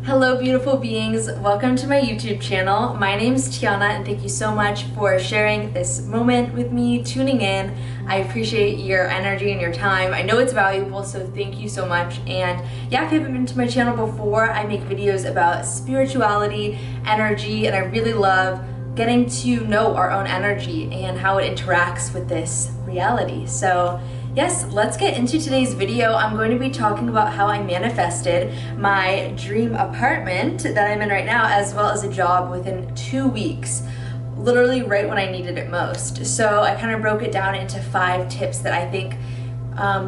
Hello beautiful beings, welcome to my YouTube channel. My name's Tiana and thank you so much for sharing this moment with me, tuning in. I appreciate your energy and your time. I know it's valuable, so thank you so much. And yeah, if you haven't been to my channel before, I make videos about spirituality, energy, and I really love getting to know our own energy and how it interacts with this reality. So yes, let's get into today's video. I'm going to be talking about how I manifested my dream apartment that I'm in right now, as well as a job within 2 weeks, literally right when I needed it most. So I kind of broke it down into 5 tips that I think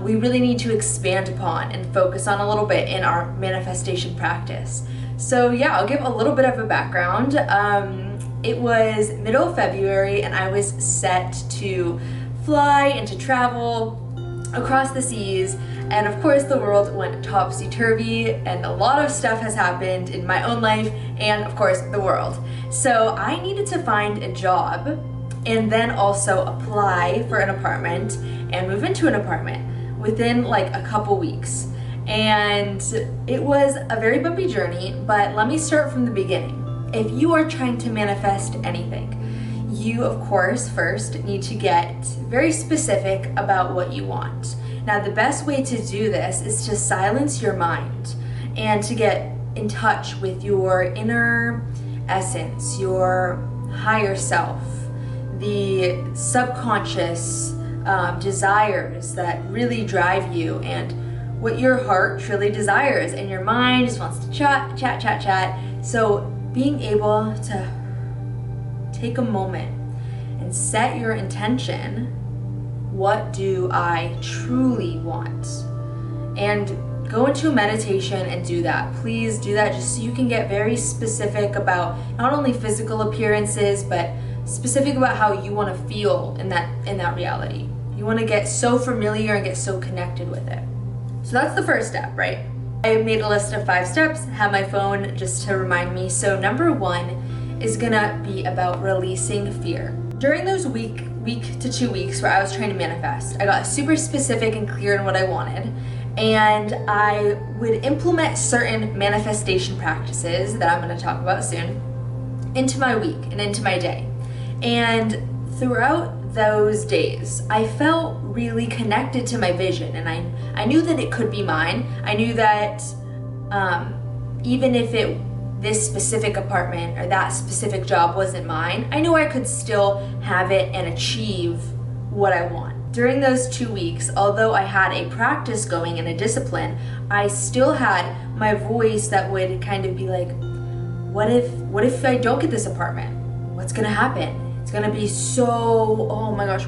we really need to expand upon and focus on a little bit in our manifestation practice. So yeah, I'll give a little bit of a background. It was middle of February and I was set to fly and to travel across the seas, and of course the world went topsy-turvy and a lot of stuff has happened in my own life and of course the world. So I needed to find a job and then also apply for an apartment and move into an apartment within like a couple weeks. And it was a very bumpy journey, but let me start from the beginning. If you are trying to manifest anything, you of course first need to get very specific about what you want. Now the best way to do this is to silence your mind and to get in touch with your inner essence, your higher self, the subconscious desires that really drive you and what your heart truly desires, and your mind just wants to chat. So being able to take a moment and set your intention. What do I truly want? And go into a meditation and do that. Please do that just so you can get very specific about not only physical appearances, but specific about how you want to feel in that reality. You want to get so familiar and get so connected with it. So that's the first step, right? I made a list of 5 steps, have my phone just to remind me. So number 1 is gonna be about releasing fear. During those week to 2 weeks where I was trying to manifest, I got super specific and clear on what I wanted, and I would implement certain manifestation practices that I'm going to talk about soon into my week and into my day. And throughout those days, I felt really connected to my vision, and I knew that it could be mine. I knew that even if this specific apartment or that specific job wasn't mine, I knew I could still have it and achieve what I want. During those 2 weeks, although I had a practice going and a discipline, I still had my voice that would kind of be like, what if I don't get this apartment? What's gonna happen? It's gonna be so, oh my gosh,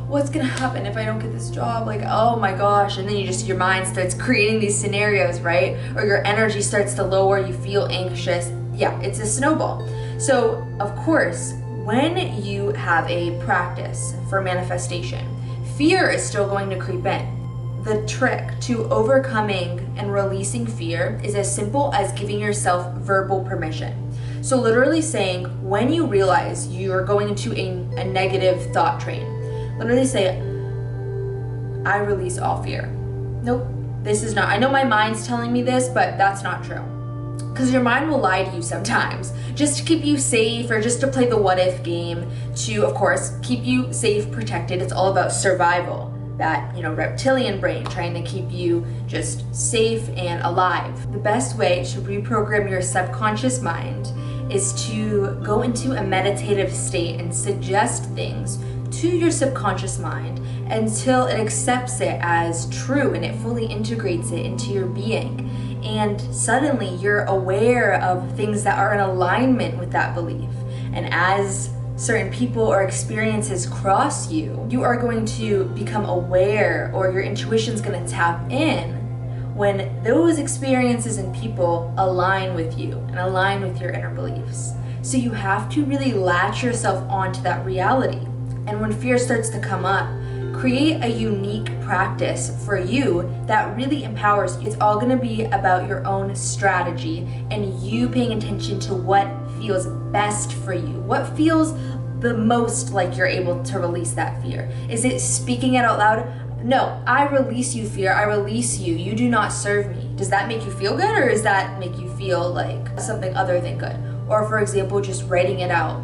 what's gonna happen if I don't get this job? Like, oh my gosh. And then your mind starts creating these scenarios, right? Or your energy starts to lower, you feel anxious. Yeah, it's a snowball. So of course, when you have a practice for manifestation, fear is still going to creep in. The trick to overcoming and releasing fear is as simple as giving yourself verbal permission. So literally saying, when you realize you're going into a negative thought train, literally say, I release all fear. Nope, this is not. I know my mind's telling me this, but that's not true. Because your mind will lie to you sometimes, just to keep you safe or just to play the what if game, to, of course, keep you safe, protected. It's all about survival. That, reptilian brain trying to keep you just safe and alive. The best way to reprogram your subconscious mind is to go into a meditative state and suggest things to your subconscious mind until it accepts it as true and it fully integrates it into your being. And suddenly you're aware of things that are in alignment with that belief. And as certain people or experiences cross you, you are going to become aware, or your intuition's going to tap in when those experiences and people align with you and align with your inner beliefs. So you have to really latch yourself onto that reality. And when fear starts to come up, create a unique practice for you that really empowers you. It's all gonna be about your own strategy and you paying attention to what feels best for you. What feels the most like you're able to release that fear? Is it speaking it out loud? no, I release you, fear. I release you. You do not serve me. Does that make you feel good, or does that make you feel like something other than good? Or for example, just writing it out.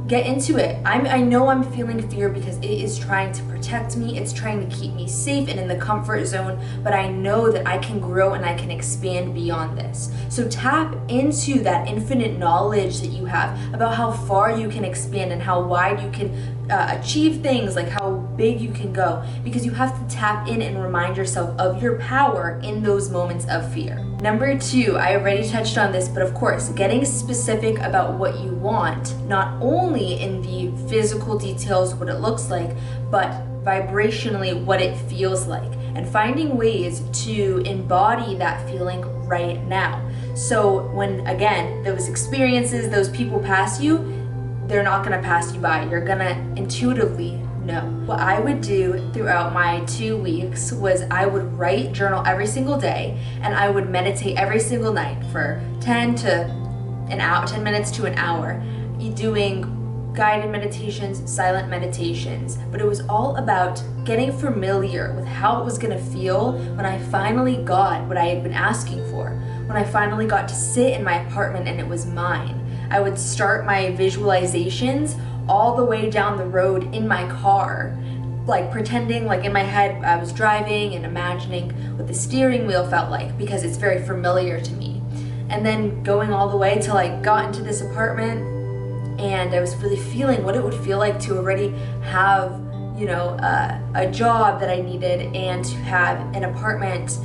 Get into it. I know I'm feeling fear because it is trying to protect me. It's trying to keep me safe and in the comfort zone, but I know that I can grow and I can expand beyond this. So tap into that infinite knowledge that you have about how far you can expand and how wide you can achieve things, like how big you can go, because you have to tap in and remind yourself of your power in those moments of fear. Number 2, I already touched on this, but of course, getting specific about what you want, not only in the physical details, what it looks like, but vibrationally what it feels like, and finding ways to embody that feeling right now. So when, again, those experiences, those people pass you, they're not gonna pass you by. You're gonna intuitively know. What I would do throughout my 2 weeks was I would write, journal every single day, and I would meditate every single night for 10 minutes to an hour, doing guided meditations, silent meditations. But it was all about getting familiar with how it was gonna feel when I finally got what I had been asking for, when I finally got to sit in my apartment and it was mine. I would start my visualizations all the way down the road in my car, like pretending like in my head I was driving and imagining what the steering wheel felt like, because it's very familiar to me. And then going all the way till I got into this apartment, and I was really feeling what it would feel like to already have, you know, a job that I needed and to have an apartment.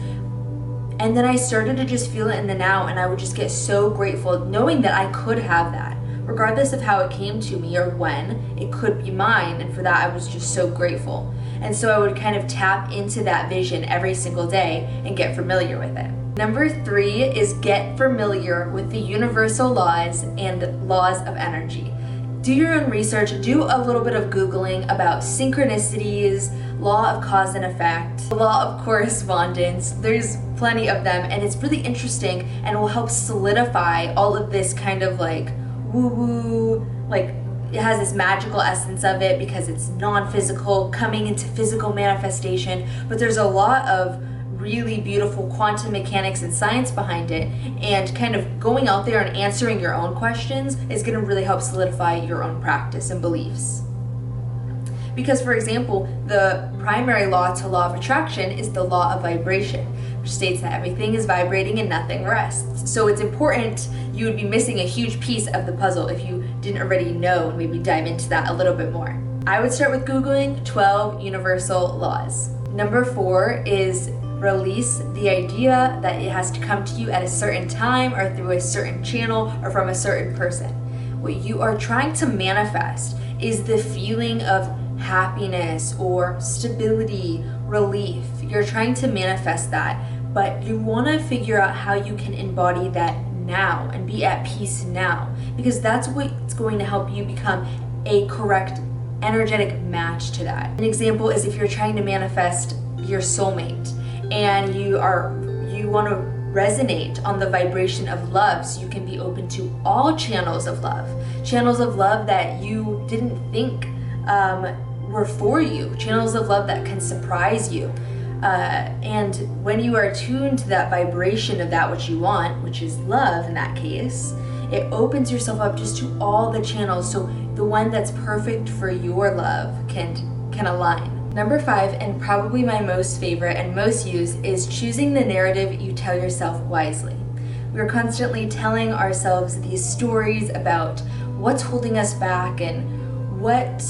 And then I started to just feel it in the now, and I would just get so grateful knowing that I could have that. Regardless of how it came to me or when, it could be mine, and for that I was just so grateful. And so I would kind of tap into that vision every single day and get familiar with it. Number 3 is get familiar with the universal laws and laws of energy. Do your own research, do a little bit of Googling about synchronicities, law of cause and effect, law of correspondence. There's plenty of them, and it's really interesting and will help solidify all of this kind of like woo-woo, like it has this magical essence of it because it's non-physical coming into physical manifestation, but there's a lot of really beautiful quantum mechanics and science behind it, and kind of going out there and answering your own questions is going to really help solidify your own practice and beliefs. Because, for example, the primary law to law of attraction is the law of vibration, which states that everything is vibrating and nothing rests. So it's important. You would be missing a huge piece of the puzzle if you didn't already know, and maybe dive into that a little bit more. I would start with Googling 12 universal laws. Number 4 is release the idea that it has to come to you at a certain time or through a certain channel or from a certain person. What you are trying to manifest is the feeling of happiness or stability, relief. You're trying to manifest that, but you want to figure out how you can embody that now and be at peace now, because that's what's going to help you become a correct energetic match to that. An example is if you're trying to manifest your soulmate and you want to resonate on the vibration of love, so you can be open to all channels of love that you didn't think were for you, channels of love that can surprise you. And when you are tuned to that vibration of that which you want, which is love in that case, it opens yourself up just to all the channels, so the one that's perfect for your love can align. Number 5, and probably my most favorite and most used, is choosing the narrative you tell yourself wisely. We're constantly telling ourselves these stories about what's holding us back and what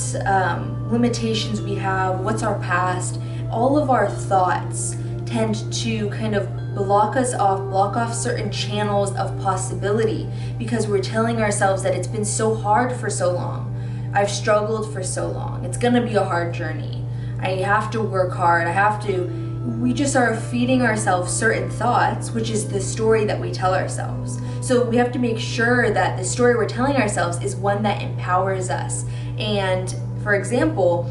limitations we have, what's our past. All of our thoughts tend to kind of block off certain channels of possibility, because we're telling ourselves that it's been so hard for so long. I've struggled for so long. It's gonna be a hard journey. I have to work hard. We just are feeding ourselves certain thoughts, which is the story that we tell ourselves. So we have to make sure that the story we're telling ourselves is one that empowers us. And for example,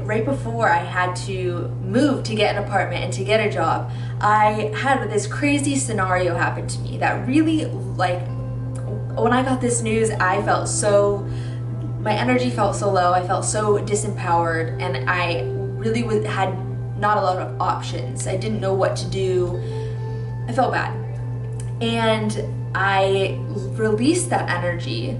right before I had to move to get an apartment and to get a job, I had this crazy scenario happen to me that really, like, when I got this news, my energy felt so low, I felt so disempowered, and I really had not a lot of options. I didn't know what to do. I felt bad. And I released that energy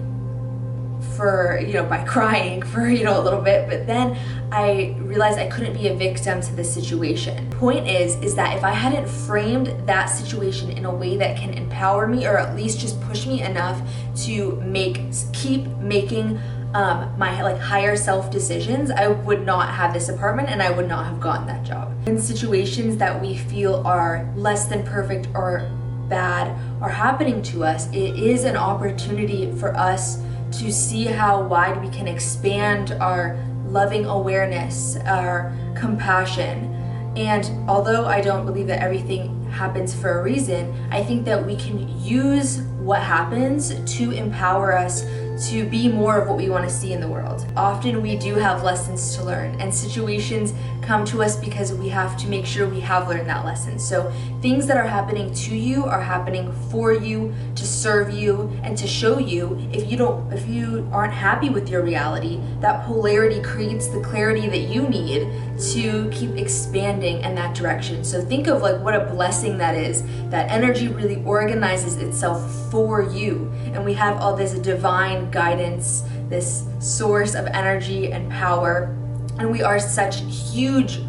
for, by crying for, a little bit, but then I realized I couldn't be a victim to this situation. Point is that if I hadn't framed that situation in a way that can empower me, or at least just push me enough to keep making my higher self decisions, I would not have this apartment and I would not have gotten that job. In situations that we feel are less than perfect or bad are happening to us, it is an opportunity for us to see how wide we can expand our loving awareness, our compassion. And although I don't believe that everything happens for a reason, I think that we can use what happens to empower us to be more of what we want to see in the world. Often we do have lessons to learn, and situations come to us because we have to make sure we have learned that lesson. So things that are happening to you are happening for you, to serve you, and to show you if you aren't happy with your reality, that polarity creates the clarity that you need to keep expanding in that direction. So think of what a blessing that is. That energy really organizes itself for you, and we have all this divine guidance, this source of energy and power, and we are such huge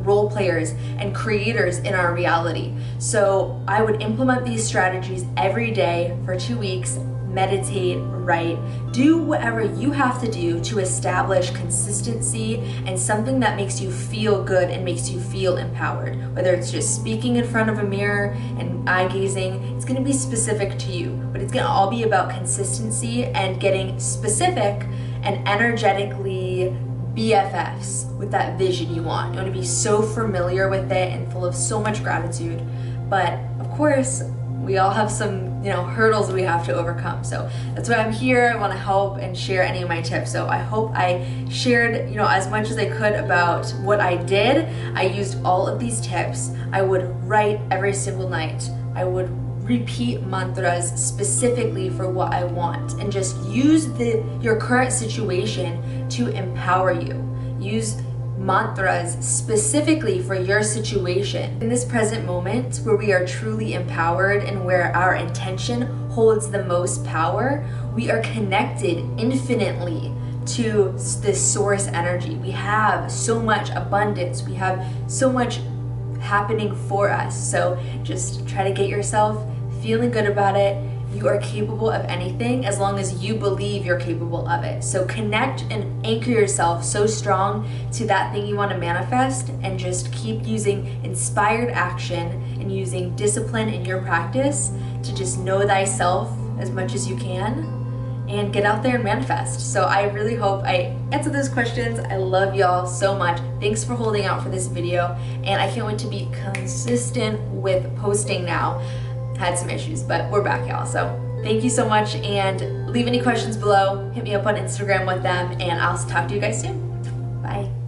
role players and creators in our reality. So I would implement these strategies every day for 2 weeks, meditate, write, do whatever you have to do to establish consistency and something that makes you feel good and makes you feel empowered. Whether it's just speaking in front of a mirror and eye gazing, it's going to be specific to you, but it's going to all be about consistency and getting specific and energetically BFFs with that vision you want. You want to be so familiar with it and full of so much gratitude. But of course, we all have some, hurdles we have to overcome. So that's why I'm here. I want to help and share any of my tips. So I hope I shared, as much as I could about what I did. I used all of these tips. I would write every single night. I would repeat mantras specifically for what I want, and just use your current situation to empower you. Use mantras specifically for your situation. In this present moment where we are truly empowered and where our intention holds the most power, we are connected infinitely to this source energy. We have so much abundance. We have so much happening for us. So just try to get yourself feeling good about it. You are capable of anything as long as you believe you're capable of it. So connect and anchor yourself so strong to that thing you want to manifest, and just keep using inspired action and using discipline in your practice to just know thyself as much as you can and get out there and manifest. So I really hope I answered those questions. I love y'all so much. Thanks for holding out for this video, and I can't wait to be consistent with posting now. Had some issues, but we're back, y'all. So thank you so much, and leave any questions below. Hit me up on Instagram with them, and I'll talk to you guys soon.